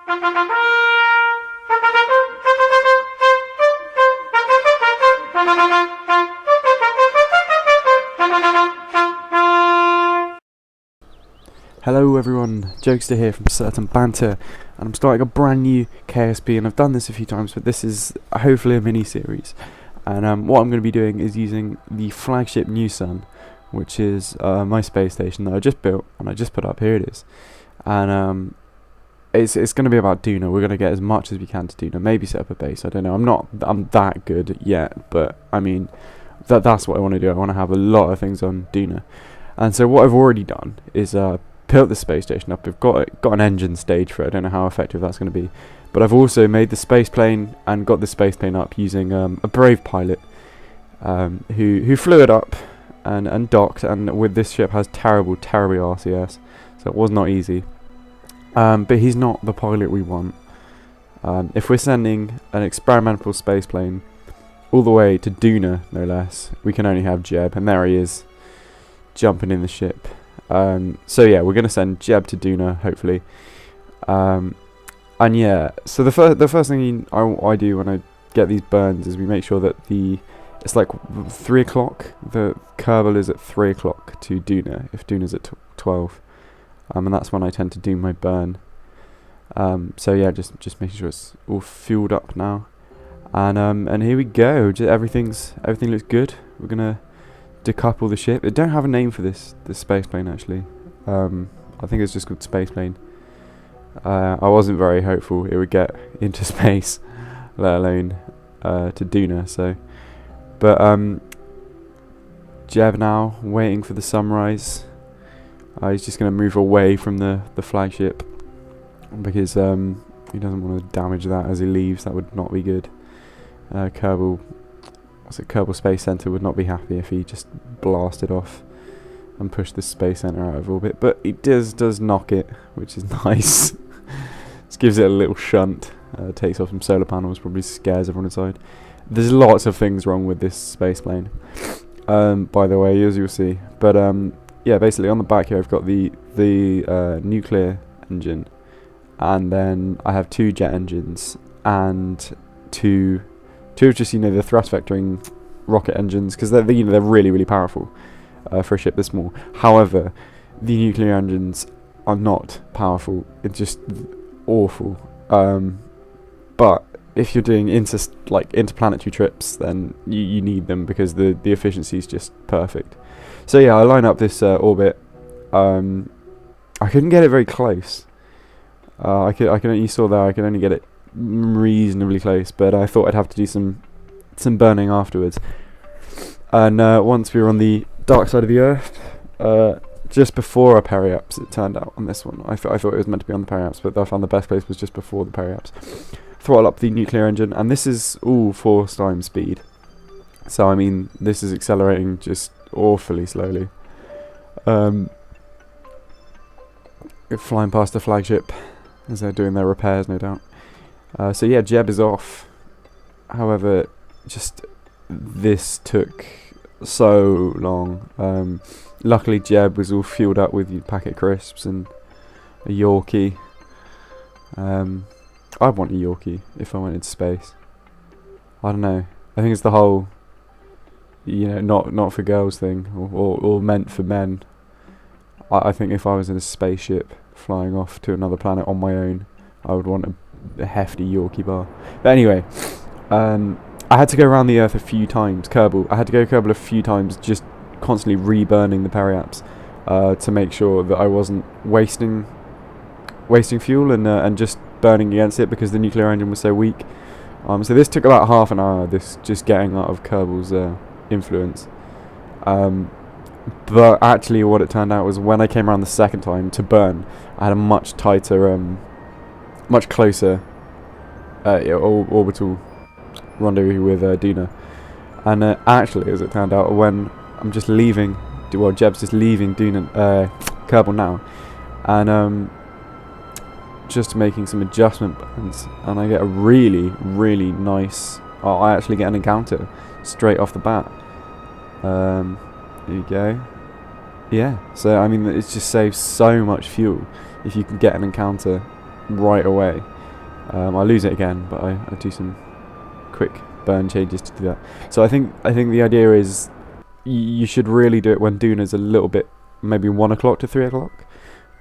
Hello everyone, Jokezstar here from Certain Banter, and I'm starting a brand new KSP, and I've done this a few times, but this is hopefully a mini-series. And what I'm going to be doing is using the flagship New Sun, which is my space station that I just built, and I just put up. Here it is. And it's going to be about Duna. We're going to get as much as we can to Duna, maybe set up a base, I don't know. I'm that good yet, but I mean, that's what I want to do. I want to have a lot of things on Duna. And so what I've already done is built the space station up. We've got an engine stage for it. I don't know how effective that's going to be, but I've also made the spaceplane and got the spaceplane up using a brave pilot who flew it up and docked, and with this ship has terrible RCS, so it was not easy. But he's not the pilot we want. If we're sending an experimental spaceplane all the way to Duna, no less, we can only have Jeb, and there he is jumping in the ship. So yeah, we're going to send Jeb to Duna, hopefully. And yeah, so the first thing I do when I get these burns is we make sure that it's like 3 o'clock. The Kerbal is at 3 o'clock to Duna, if Duna's at 12. And that's when I tend to do my burn. So yeah, just making sure it's all fueled up now. And here we go. Everything looks good. We're gonna decouple the ship. It don't have a name for this spaceplane actually. I think it's just called Spaceplane. I wasn't very hopeful it would get into space, let alone to Duna. So, but Jeb now waiting for the sunrise. He's just going to move away from the flagship because he doesn't want to damage that as he leaves. That would not be good. Kerbal Space Center would not be happy if he just blasted off and pushed the space center out of orbit, but it does knock it, which is nice. Just gives it a little shunt. Takes off some solar panels, probably scares everyone inside. There's lots of things wrong with this space plane, by the way, as you'll see. But yeah, basically on the back here I've got the nuclear engine, and then I have 2 jet engines and two of just the thrust vectoring rocket engines, because they're really powerful for a ship this small. However, the nuclear engines are not powerful. It's just awful. But if you're doing interplanetary trips, then you need them because the efficiency is just perfect. So yeah, I line up this orbit. I couldn't get it very close. You saw there I could only get it reasonably close, but I thought I'd have to do some burning afterwards. And once we were on the dark side of the Earth, just before a periaps, it turned out on this one. I thought it was meant to be on the periaps, but I found the best place was just before the periaps. Throttle up the nuclear engine, and this is all 4 times speed. So I mean, this is accelerating just awfully slowly. Flying past the flagship as they're doing their repairs, no doubt. So yeah, Jeb is off. However, just this took so long. Luckily Jeb was all fueled up with packet crisps and a Yorkie. I'd want a Yorkie if I went into space. I don't know. I think it's the whole, not for girls thing, or meant for men. I think if I was in a spaceship flying off to another planet on my own, I would want a hefty Yorkie bar. But anyway, I had to go around the Earth a few times. I had to go Kerbal a few times, just constantly re-burning the periaps to make sure that I wasn't wasting fuel and just burning against it, because the nuclear engine was so weak. So this took about half an hour, this just getting out of Kerbal's influence. But actually what it turned out was when I came around the second time to burn, I had a much tighter, much closer orbital rendezvous with Duna. And actually, as it turned out, when I'm just leaving, Jeb's just leaving Kerbal now, and just making some adjustment burns, and I get a really nice. I actually get an encounter straight off the bat. There you go. Yeah. So I mean, it just saves so much fuel if you can get an encounter right away. I lose it again, but I do some quick burn changes to do that. So I think the idea is you should really do it when Duna's a little bit, maybe 1 o'clock to 3 o'clock.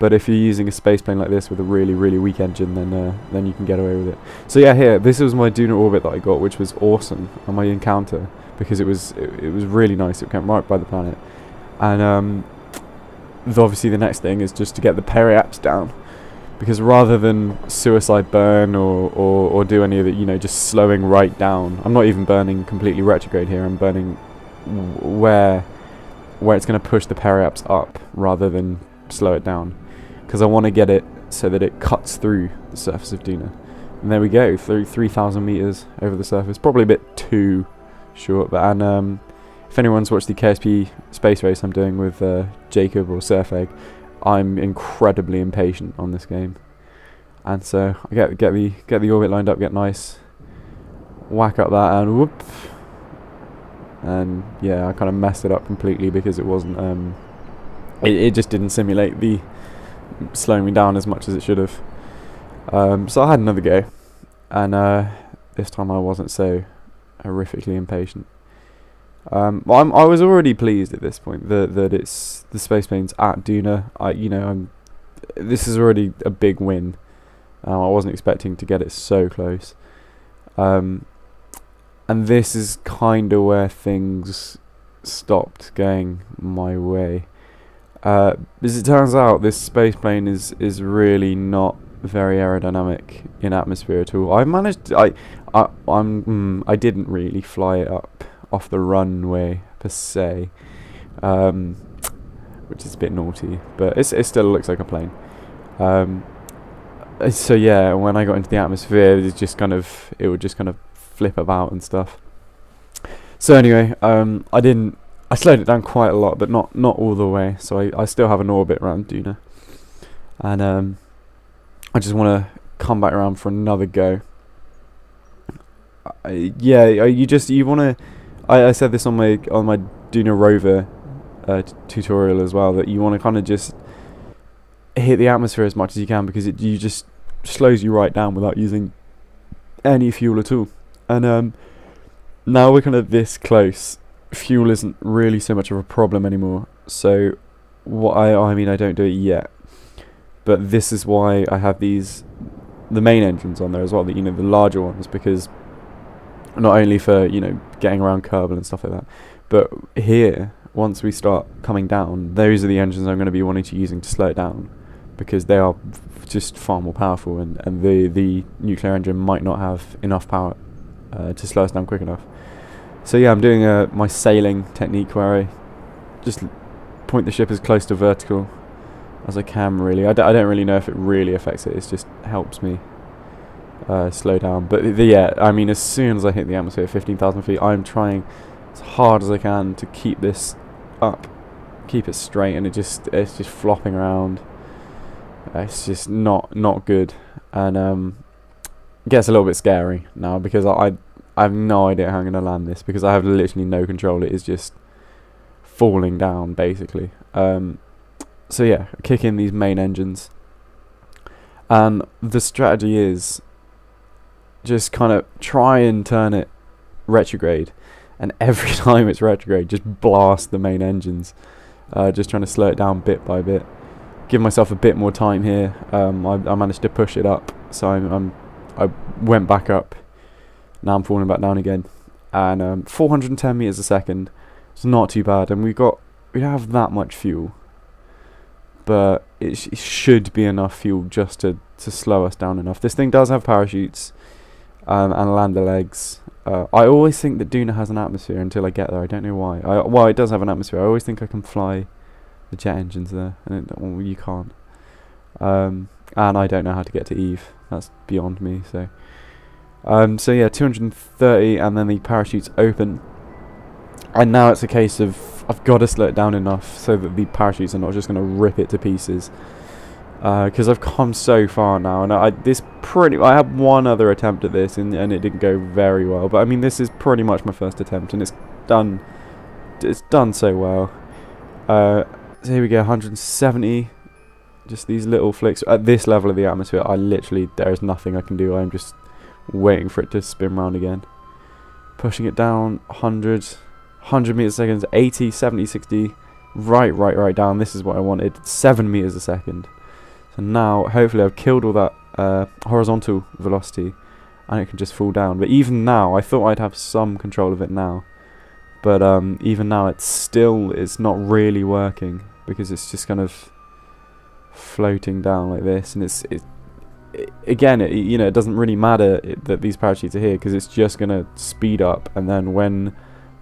But if you're using a space plane like this with a really weak engine, then you can get away with it. So yeah, here, this was my Duna orbit that I got, which was awesome on my encounter, because it was really nice. It came right by the planet, and obviously the next thing is just to get the periaps down, because rather than suicide burn or do any of it, you know, just slowing right down. I'm not even burning completely retrograde here. I'm burning where it's going to push the periaps up rather than slow it down, because I want to get it so that it cuts through the surface of Duna. And there we go, through 3,000 meters over the surface. Probably a bit too short, but if anyone's watched the KSP space race I'm doing with Jacob or Surfegg, I'm incredibly impatient on this game, and so I get the orbit lined up, get nice, whack up that, and whoop, and yeah, I kind of messed it up completely because it wasn't it just didn't simulate the slowing me down as much as it should have. So I had another go, and this time I wasn't so horrifically impatient. I was already pleased at this point that it's the space plane's at Duna. This is already a big win. I wasn't expecting to get it so close, and this is kind of where things stopped going my way. As it turns out, this space plane is really not very aerodynamic in atmosphere at all. I didn't really fly it up off the runway per se, which is a bit naughty, but it still looks like a plane. So yeah, when I got into the atmosphere, it would just kind of flip about and stuff. So anyway, I slowed it down quite a lot, but not all the way. So I still have an orbit around Duna, and I just want to come back around for another go. You want to. I said this on my Duna rover tutorial as well, that you want to kind of just hit the atmosphere as much as you can, because it just slows you right down without using any fuel at all. And now we're kind of this close, fuel isn't really so much of a problem anymore. So I don't do it yet, but this is why I have the main engines on there as well, the larger ones, because not only for getting around Kerbal and stuff like that, but here, once we start coming down, those are the engines I'm going to be wanting to using to slow it down, because they are just far more powerful, and the nuclear engine might not have enough power to slow us down quick enough. So yeah, I'm doing my sailing technique, where I just point the ship as close to vertical as I can, really. I don't really know if it really affects it, it just helps me slow down. But as soon as I hit the atmosphere, 15,000 feet, I'm trying as hard as I can to keep this up, keep it straight, and it's just flopping around. It's just not good, and gets a little bit scary now, because I have no idea how I'm going to land this, because I have literally no control. It is just falling down, basically. So yeah, kick in these main engines, and the strategy is just kind of try and turn it retrograde, and every time it's retrograde, just blast the main engines, just trying to slow it down bit by bit. Give myself a bit more time here. I managed to push it up, so I went back up. Now I'm falling back down again, and 410 meters a second. It's not too bad, and we don't have that much fuel, but it should be enough fuel just to slow us down enough. This thing does have parachutes and lander legs. I always think that Duna has an atmosphere until I get there. I don't know why. Well, it does have an atmosphere. I always think I can fly the jet engines there, and you can't. And I don't know how to get to Eve. That's beyond me. So yeah, 230, and then the parachutes open, and now it's a case of I've got to slow it down enough so that the parachutes are not just going to rip it to pieces. Because I've come so far now, and I had one other attempt at this, and it didn't go very well. But I mean, this is pretty much my first attempt, and it's done so well. So here we go, 170, Just these little flicks. At this level of the atmosphere, there is nothing I can do. I'm just waiting for it to spin round again. Pushing it down 100 meters a second, 80, 70, 60, right down. This is what I wanted, 7 meters a second. So now, hopefully I've killed all that horizontal velocity and it can just fall down. But even now, I thought I'd have some control of it now. But even now, it's not really working because it's just kind of floating down like this. And it doesn't really matter that these parachutes are here because it's just going to speed up. And then when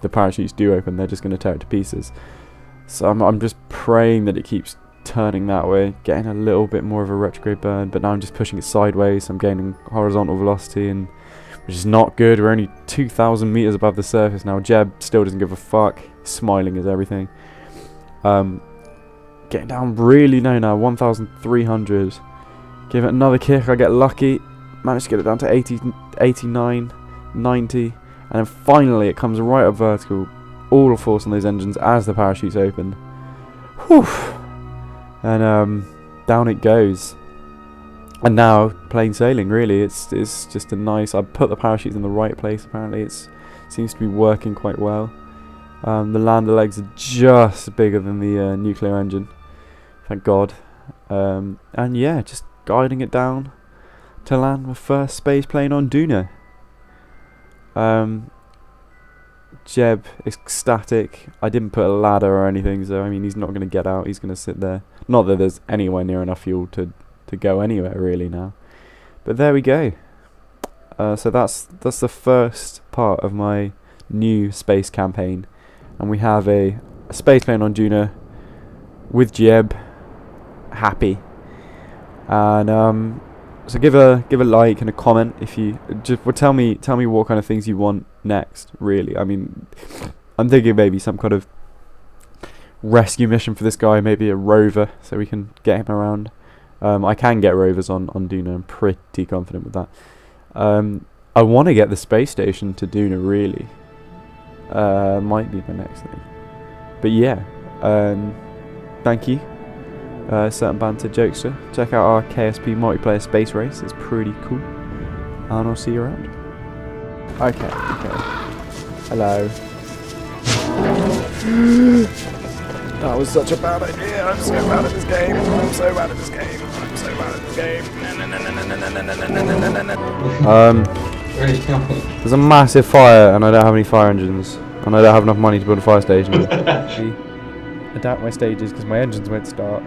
the parachutes do open, they're just going to tear it to pieces. So I'm just praying that it keeps turning that way, getting a little bit more of a retrograde burn, but now I'm just pushing it sideways, so I'm gaining horizontal velocity, and which is not good. We're only 2,000 meters above the surface now. Jeb still doesn't give a fuck, smiling is everything. Getting down really low now, 1,300. Give it another kick, I get lucky, managed to get it down to 80, 89, 90, and then finally it comes right up vertical, all force on those engines as the parachutes open. Whew. And down it goes. And now plain sailing, really. It's just a nice. I put the parachutes in the right place. Apparently, it seems to be working quite well. The lander legs are just bigger than the nuclear engine. Thank God. And yeah, just guiding it down to land my first space plane on Duna. Jeb ecstatic. I didn't put a ladder or anything, so I mean he's not going to get out. He's going to sit there. Not that there's anywhere near enough fuel to go anywhere really now. But there we go. So that's the first part of my new space campaign, and we have a space plane on Duna with Jeb, happy. And so give a like and a comment if you just tell me what kind of things you want next. Really, I mean, I'm thinking maybe some kind of rescue mission for this guy, maybe a rover, so we can get him around. I can get rovers on Duna. I'm pretty confident with that. I want to get the space station to Duna. Really, might be the next thing. But yeah, thank you. Certain banter Jokezstar. Check out our KSP multiplayer space race, it's pretty cool. And I'll see you around. Okay. Hello. That was such a bad idea. I'm so bad at this game. There's a massive fire and I don't have any fire engines. And I don't have enough money to build a fire station. Adapt my stages because my engines won't start.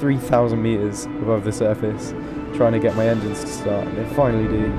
3,000 meters above the surface, trying to get my engines to start, and they finally do.